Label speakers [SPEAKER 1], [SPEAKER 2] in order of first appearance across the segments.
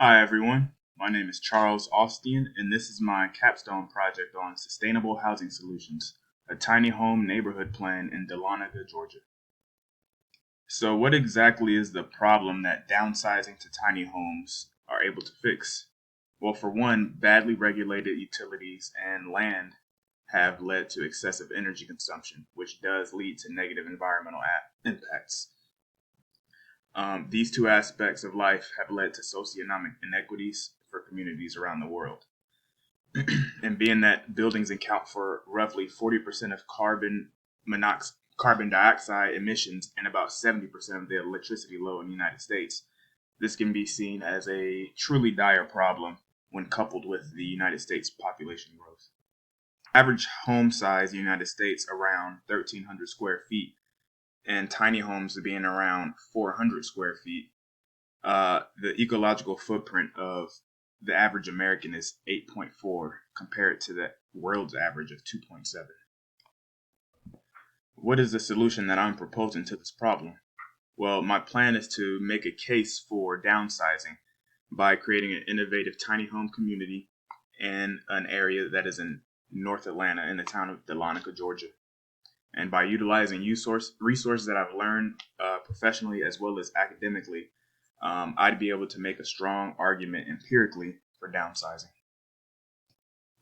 [SPEAKER 1] Hi everyone, my name is Charles Austian, and this is my capstone project on sustainable housing solutions, a tiny home neighborhood plan in Dahlonega, Georgia. So, what exactly is the problem that downsizing to tiny homes are able to fix? Well, for one, badly regulated utilities and land have led to excessive energy consumption, which does lead to negative environmental impacts. These two aspects of life have led to socioeconomic inequities for communities around the world. And being that buildings account for roughly 40% of carbon dioxide emissions and about 70% of the electricity load in the United States, this can be seen as a truly dire problem when coupled with the United States population growth. Average home size in the United States around 1,300 square feet, and tiny homes being around 400 square feet. The ecological footprint of the average American is 8.4 compared to the world's average of 2.7. What is the solution that I'm proposing to this problem? Well, my plan is to make a case for downsizing by creating an innovative tiny home community in an area that is in North Atlanta in the town of Dahlonega, Georgia. And by utilizing resources that I've learned professionally as well as academically, I'd be able to make a strong argument empirically for downsizing.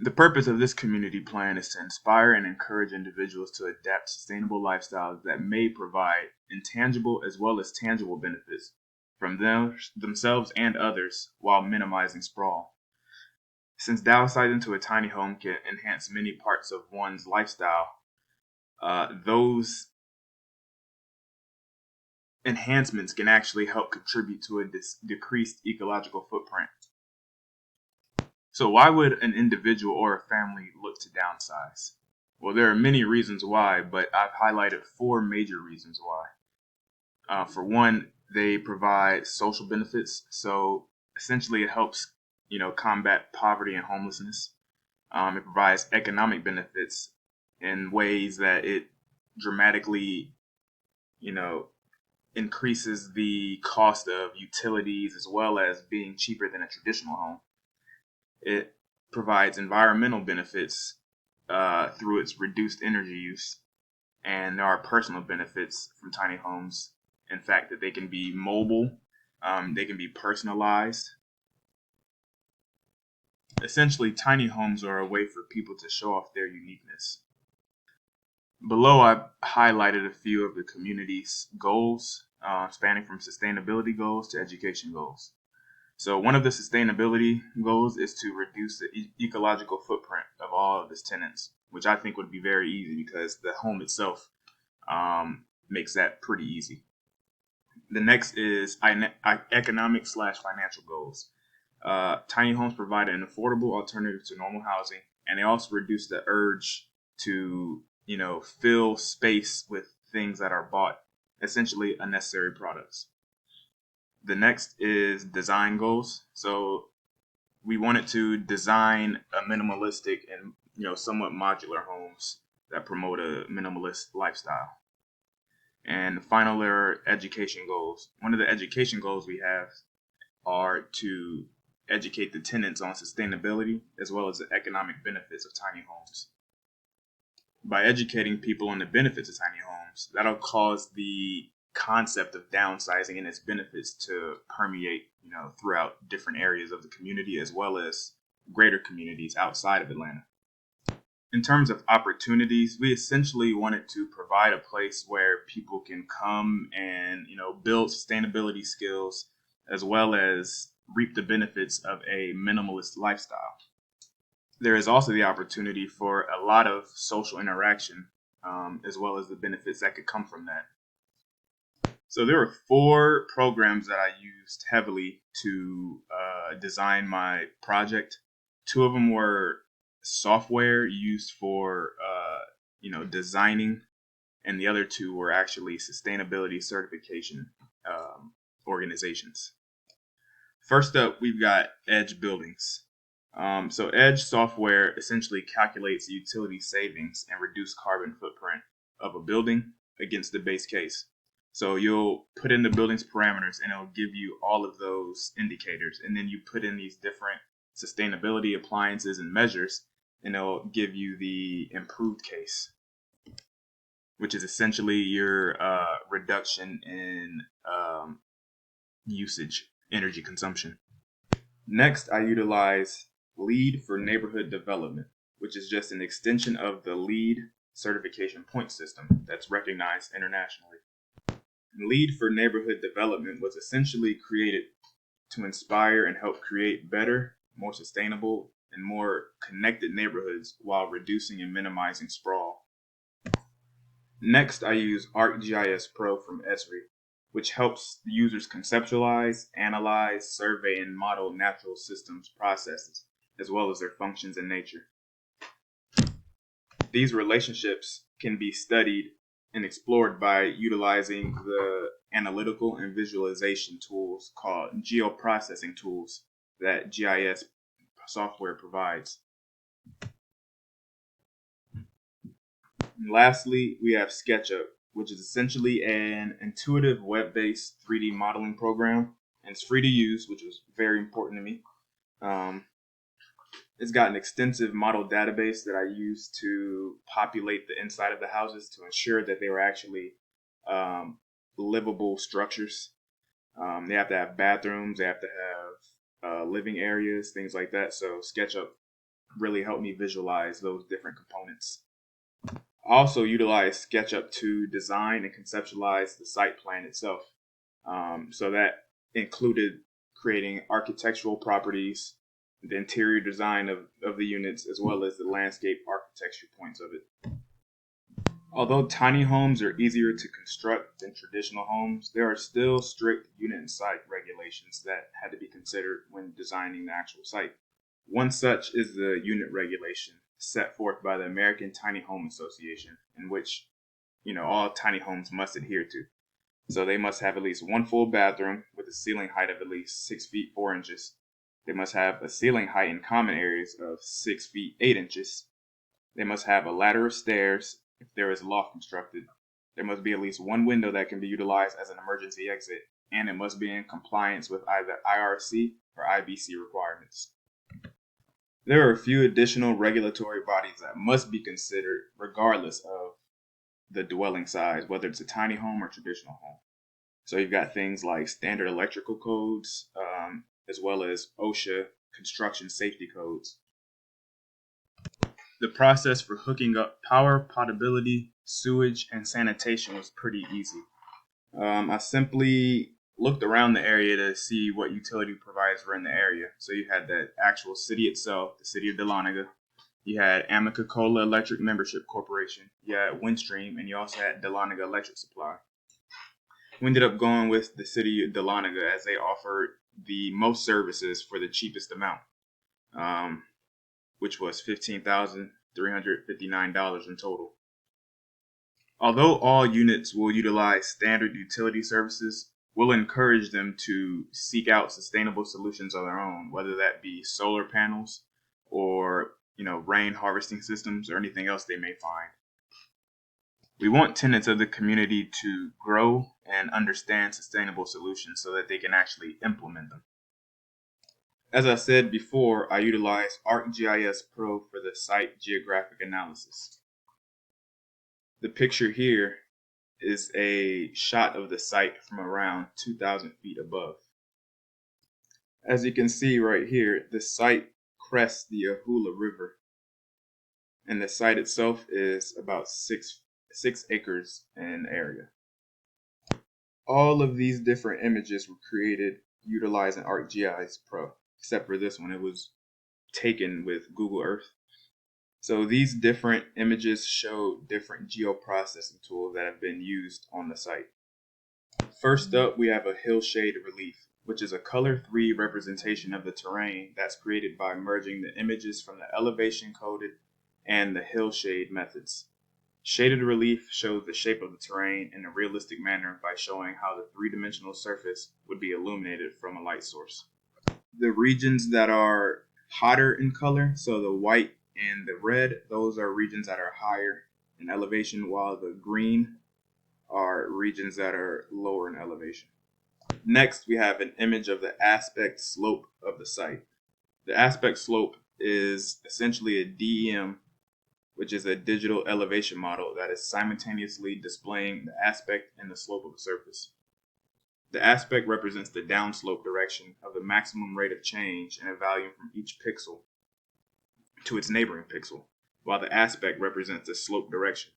[SPEAKER 1] The purpose of this community plan is to inspire and encourage individuals to adapt sustainable lifestyles that may provide intangible as well as tangible benefits from themselves and others while minimizing sprawl. Since downsizing to a tiny home can enhance many parts of one's lifestyle, those enhancements can actually help contribute to a decreased ecological footprint. So, why would an individual or a family look to downsize? Well, there are many reasons why, but I've highlighted four major reasons why. For one, they provide social benefits. So, essentially, it helps combat poverty and homelessness. It provides economic benefits in ways that it dramatically, you know, increases the cost of utilities as well as being cheaper than a traditional home. It provides environmental benefits through its reduced energy use, and there are personal benefits from tiny homes. In fact, that they can be mobile, they can be personalized. Essentially, tiny homes are a way for people to show off their uniqueness. Below, I've highlighted a few of the community's goals, spanning from sustainability goals to education goals. So one of the sustainability goals is to reduce the ecological footprint of all of its tenants, which I think would be very easy because the home itself makes that pretty easy. The next is economic/financial goals. Tiny homes provide an affordable alternative to normal housing, and they also reduce the urge to, fill space with things that are bought, essentially unnecessary products. The next is design goals. So we wanted to design a minimalistic and somewhat modular homes that promote a minimalist lifestyle. And final, there are education goals. One of the education goals we have are to educate the tenants on sustainability as well as the economic benefits of tiny homes. By educating people on the benefits of tiny homes, that'll cause the concept of downsizing and its benefits to permeate, throughout different areas of the community as well as greater communities outside of Atlanta. In terms of opportunities, we essentially wanted to provide a place where people can come and, build sustainability skills as well as reap the benefits of a minimalist lifestyle. There is also the opportunity for a lot of social interaction, as well as the benefits that could come from that. So there were four programs that I used heavily to design my project. Two of them were software used for designing, and the other two were actually sustainability certification organizations. First up, we've got Edge Buildings. So Edge software essentially calculates the utility savings and reduced carbon footprint of a building against the base case. So you'll put in the building's parameters and it'll give you all of those indicators. And then you put in these different sustainability appliances and measures, and it'll give you the improved case, which is essentially your reduction in usage, energy consumption. Next, I utilize LEED for neighborhood development, which is just an extension of the LEED certification point system that's recognized internationally. LEED for neighborhood development was essentially created to inspire and help create better, more sustainable, and more connected neighborhoods while reducing and minimizing sprawl. Next, I use ArcGIS Pro from Esri, which helps users conceptualize, analyze, survey, and model natural systems processes, as well as their functions in nature. These relationships can be studied and explored by utilizing the analytical and visualization tools called geoprocessing tools that GIS software provides. And lastly, we have SketchUp, which is essentially an intuitive web-based 3D modeling program, and it's free to use, which was very important to me. It's got an extensive model database that I use to populate the inside of the houses to ensure that they were actually livable structures. They have to have bathrooms, they have to have living areas, things like that. So SketchUp really helped me visualize those different components. I also utilize SketchUp to design and conceptualize the site plan itself. So that included creating architectural properties, the interior design of the units, as well as the landscape architecture points of it. Although tiny homes are easier to construct than traditional homes, there are still strict unit and site regulations that had to be considered when designing the actual site. One such is the unit regulation set forth by the American Tiny Home Association, in which all tiny homes must adhere to. So they must have at least one full bathroom with a ceiling height of at least 6 feet 4 inches. They must have a ceiling height in common areas of 6 feet 8 inches. They must have a ladder of stairs if there is a loft constructed. There must be at least one window that can be utilized as an emergency exit, and it must be in compliance with either IRC or IBC requirements. There are a few additional regulatory bodies that must be considered regardless of the dwelling size, whether it's a tiny home or traditional home. So you've got things like standard electrical codes, as well as OSHA construction safety codes. The process for hooking up power, potability, sewage, and sanitation was pretty easy. I simply looked around the area to see what utility providers were in the area. So you had the actual city itself, the city of Dahlonega. You had Amica-Cola Electric Membership Corporation. You had Windstream, and you also had Dahlonega Electric Supply. We ended up going with the city of Dahlonega as they offered the most services for the cheapest amount, which was $15,359 in total. Although all units will utilize standard utility services, we'll encourage them to seek out sustainable solutions on their own, whether that be solar panels or rain harvesting systems or anything else they may find. We want tenants of the community to grow and understand sustainable solutions so that they can actually implement them. As I said before, I utilize ArcGIS Pro for the site geographic analysis. The picture here is a shot of the site from around 2,000 feet above. As you can see right here, the site crests the Ahula River, and the site itself is about 6 acres in area. All of these different images were created utilizing ArcGIS Pro, except for this one. It was taken with Google Earth. So these different images show different geoprocessing tools that have been used on the site. First up, we have a hillshade relief, which is a color 3 representation of the terrain that's created by merging the images from the elevation coded and the hillshade methods. Shaded relief shows the shape of the terrain in a realistic manner by showing how the 3-dimensional surface would be illuminated from a light source. The regions that are hotter in color, so the white and the red, those are regions that are higher in elevation, while the green are regions that are lower in elevation. Next, we have an image of the aspect slope of the site. The aspect slope is essentially a DEM, which is a digital elevation model that is simultaneously displaying the aspect and the slope of the surface. The aspect represents the downslope direction of the maximum rate of change in a value from each pixel to its neighboring pixel, while the aspect represents the slope direction.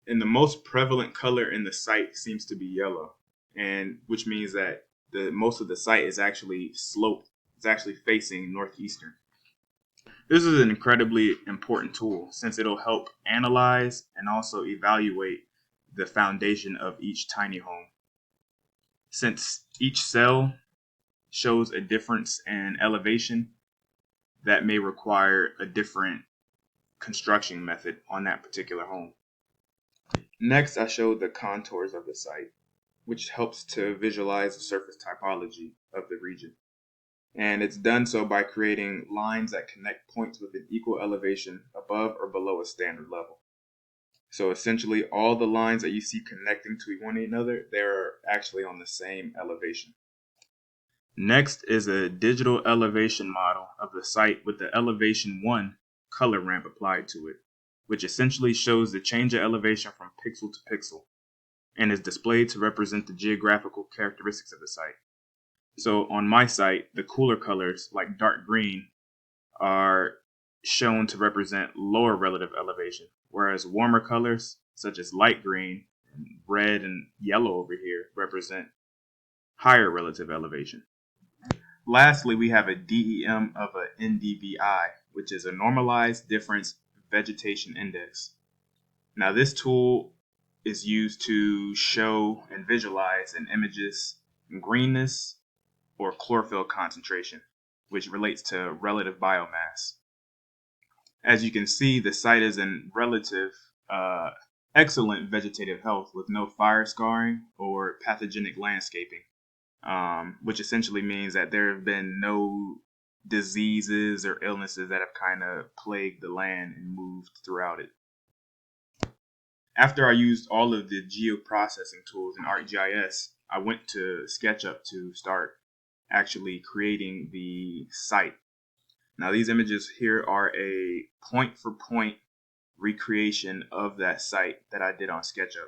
[SPEAKER 1] And the most prevalent color in the site seems to be yellow, and which means that most of the site is actually sloped. It's actually facing northeastern. This is an incredibly important tool since it'll help analyze and also evaluate the foundation of each tiny home. Since each cell shows a difference in elevation, that may require a different construction method on that particular home. Next, I showed the contours of the site, which helps to visualize the surface typology of the region. And it's done so by creating lines that connect points with an equal elevation above or below a standard level. So essentially, all the lines that you see connecting to one another, they're actually on the same elevation. Next is a digital elevation model of the site with the elevation 1 color ramp applied to it, which essentially shows the change of elevation from pixel to pixel and is displayed to represent the geographical characteristics of the site. So on my site, the cooler colors, like dark green, are shown to represent lower relative elevation, whereas warmer colors, such as light green, and red and yellow over here, represent higher relative elevation. Lastly, we have a DEM of a NDVI, which is a normalized difference vegetation index. Now, this tool is used to show and visualize in images greenness or chlorophyll concentration, which relates to relative biomass. As you can see, the site is in relative excellent vegetative health with no fire scarring or pathogenic landscaping, which essentially means that there have been no diseases or illnesses that have kind of plagued the land and moved throughout it. After I used all of the geoprocessing tools in ArcGIS, I went to SketchUp to start actually creating the site. Now, these images here are a point-for-point recreation of that site that I did on SketchUp.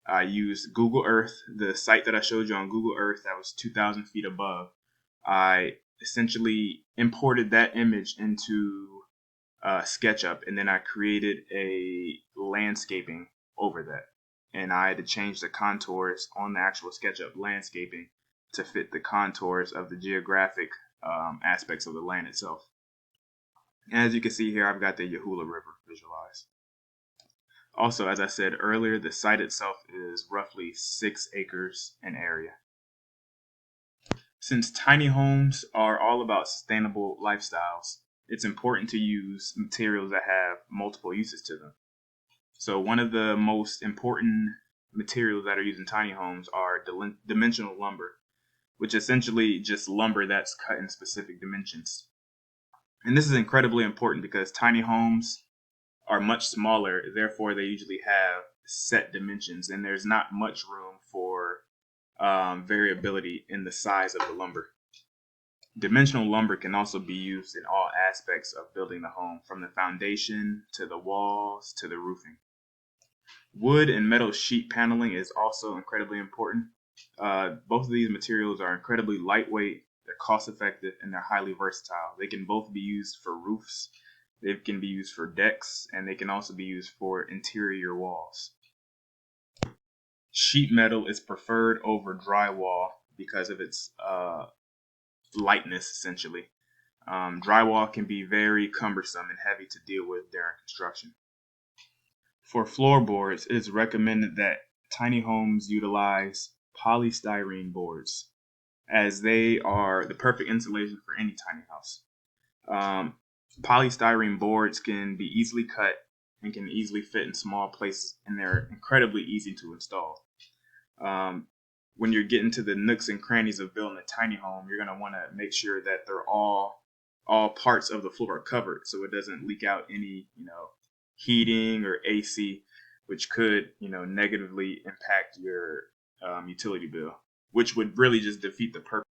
[SPEAKER 1] I used Google Earth, the site that I showed you on Google Earth that was 2,000 feet above. I essentially imported that image into SketchUp, and then I created a landscaping over that. And I had to change the contours on the actual SketchUp landscaping to fit the contours of the geographic aspects of the land itself. And as you can see here, I've got the Yahulah River visualized. Also, as I said earlier, the site itself is roughly 6 acres in area. Since tiny homes are all about sustainable lifestyles, it's important to use materials that have multiple uses to them. So one of the most important materials that are used in tiny homes are dimensional lumber, which essentially just lumber that's cut in specific dimensions. And this is incredibly important because tiny homes are much smaller, therefore they usually have set dimensions, and there's not much room for variability in the size of the lumber. Dimensional lumber can also be used in all aspects of building the home, from the foundation to the walls to the roofing. Wood and metal sheet paneling is also incredibly important. Both of these materials are incredibly lightweight, they're cost effective, and they're highly versatile. They can both be used for roofs, they can be used for decks, and they can also be used for interior walls. Sheet metal is preferred over drywall because of its lightness, essentially. Drywall can be very cumbersome and heavy to deal with during construction. For floorboards, it is recommended that tiny homes utilize polystyrene boards, as they are the perfect insulation for any tiny house. Polystyrene boards can be easily cut and can easily fit in small places, and they're incredibly easy to install. When you're getting to the nooks and crannies of building a tiny home, you're going to want to make sure that they're all parts of the floor are covered, so it doesn't leak out any, heating or AC. which could, negatively impact your utility bill, which would really just defeat the purpose